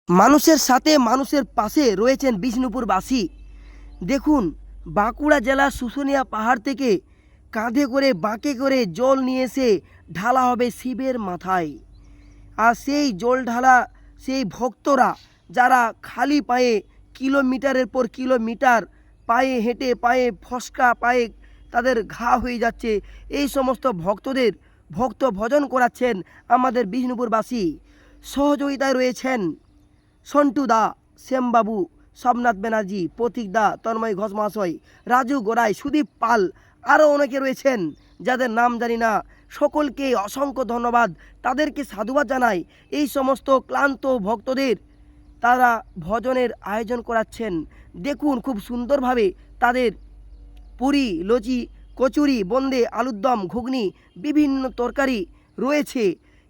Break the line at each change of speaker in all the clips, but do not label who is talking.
মানুষের সাথে মানুষের পাশে রয়েছেন বিষ্ণুপুরবাসী। দেখুন, বাঁকুড়া জেলার শুশুনিয়া পাহাড় থেকে কাঁধে করে বাঁকে করে জল নিয়ে এসে ঢালা হবে শিবের মাথায়। আর সেই জল ঢালা সেই ভক্তরা যারা খালি পায়ে কিলোমিটারের পর কিলোমিটার পায়ে হেঁটে পায়ে ফসকা পায়ে তাদের ঘা হয়ে যাচ্ছে, এই সমস্ত ভক্তদের ভক্ত ভজন করাচ্ছেন আমাদের বিষ্ণুপুরবাসী। সহযোগিতায় রয়েছেন সন্টু দা, শ্যামবাবু, সোমনাথ ব্যানার্জি, প্রতীক দা, তন্ময় ঘোষ মহাশয়, রাজু গোড়াই, সুদীপ পাল, আরও অনেকে রয়েছেন যাদের নাম জানি না। সকলকে অসংখ্য ধন্যবাদ, তাদেরকে সাধুবাদ জানাই। এই সমস্ত ক্লান্ত ভক্তদের তারা ভজনের আয়োজন করাচ্ছেন। দেখুন খুব সুন্দরভাবে তাদের পুরি, লুচি, কচুরি, বোঁদে, আলুর দম, ঘুগনি, বিভিন্ন তরকারি রয়েছে।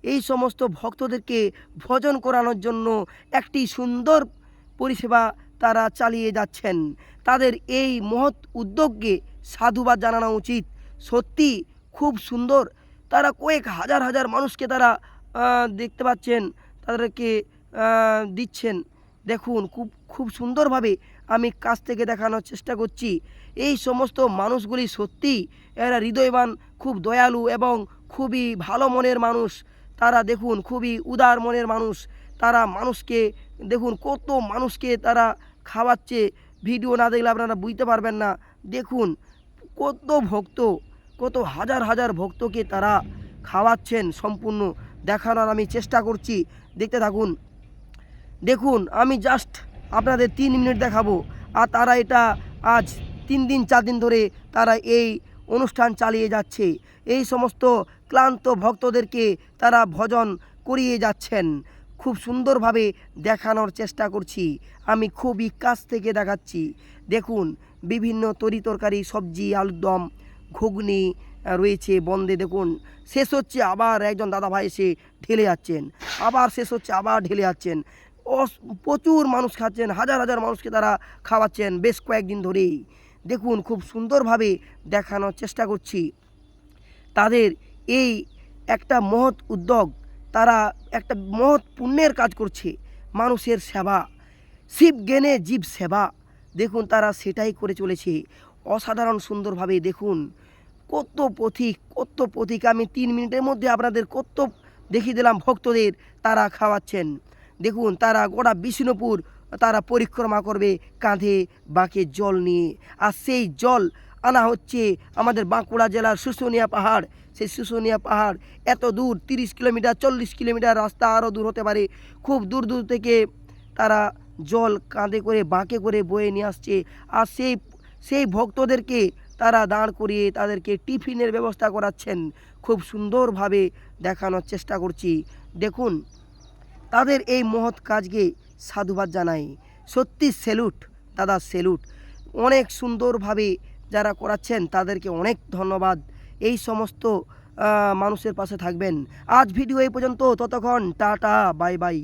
এই সমস্ত ভক্তদেরকে ভজন করানোর জন্য একটি সুন্দর পরিষেবা তারা চালিয়ে যাচ্ছেন। তাদের এই মহৎ উদ্যোগকে সাধুবাদ জানানো উচিত। সত্যি খুব সুন্দর, তারা কয়েক হাজার হাজার মানুষকে তারা দেখতে পাচ্ছেন, তাদেরকে দিচ্ছেন। দেখুন খুব খুব সুন্দরভাবে আমি কাছ থেকে দেখানোর চেষ্টা করছি। এই সমস্ত মানুষগুলি সত্যি এরা হৃদয়বান, খুব দয়ালু এবং খুবই ভালো মনের মানুষ। তারা দেখুন খুবই উদার মনের মানুষ। তারা মানুষকে দেখুন কত মানুষকে তারা খাওয়াচ্ছে, ভিডিও না দেখলে আপনারা বুঝতে পারবেন না। দেখুন কত ভক্ত, কত হাজার হাজার ভক্তকে তারা খাওয়াচ্ছেন। সম্পূর্ণ দেখানোর আমি চেষ্টা করছি, দেখতে থাকুন। দেখুন আমি জাস্ট আপনাদের 3 মিনিট দেখাবো, আর তারা এটা আজ 3 দিন 4 দিন ধরে তারা এই অনুষ্ঠান চালিয়ে যাচ্ছে। এই সমস্ত ক্লান্ত ভক্তদেরকে তারা ভজন করিয়ে যাচ্ছেন। খুব সুন্দরভাবে দেখানোর চেষ্টা করছি, আমি খুবই কাছ থেকে দেখাচ্ছি। দেখুন বিভিন্ন তরকারি, সবজি, আলুর দম, ঘুগনি রয়েছে, বন্দে দেখুন শেষ হচ্ছে আবার একজন দাদাভাই এসে ঢেলে যাচ্ছেন, আবার শেষ হচ্ছে আবার ঢেলে যাচ্ছেন। প্রচুর মানুষ খাচ্ছেন, হাজার হাজার মানুষকে তারা খাওয়াচ্ছেন বেশ কয়েকদিন ধরেই। দেখুন খুব সুন্দরভাবে দেখানোর চেষ্টা করছি তাদের এই একটা মহৎ উদ্যোগ। তারা একটা মহৎ পুণ্যের কাজ করছে, মানুষের সেবা, শিব জ্ঞানে জীব সেবা। দেখুন তারা সেটাই করে চলেছে অসাধারণ সুন্দরভাবে। দেখুন কত পথিক, কত পথিক, আমি 3 মিনিটের মধ্যে আপনাদের কত দেখিয়ে দিলাম ভক্তদের তারা খাওয়াচ্ছেন। দেখুন তারা গোটা বিষ্ণুপুর তারা পরিক্রমা করবে কাঁধে বাঁকে জল নিয়ে, আর সেই জল আনা হচ্ছে আমাদের বাঁকুড়া জেলার শুশুনিয়া পাহাড়। সেই শুশুনিয়া পাহাড় এত দূর, 30 কিলোমিটার 40 কিলোমিটার রাস্তা, আরও দূর হতে পারে। খুব দূর দূর থেকে তারা জল কাঁধে করে বাঁকে করে বয়ে নিয়ে আসছে। আর সেই ভক্তদেরকে তারা দাঁড় করিয়ে তাদেরকে টিফিনের ব্যবস্থা করাচ্ছেন। খুব সুন্দরভাবে দেখানোর চেষ্টা করছি। দেখুন তাদের এই মহৎ কাজকে সাধুবাদ জানাই। সত্যি স্যালুট দাদা, স্যালুট। অনেক সুন্দরভাবে যারা করাচ্ছেন তাদেরকে অনেক ধন্যবাদ। এই সমস্ত মানুষের পাশে থাকবেন। আজ ভিডিও এই পর্যন্ত, ততক্ষণ টাটা, বাই বাই।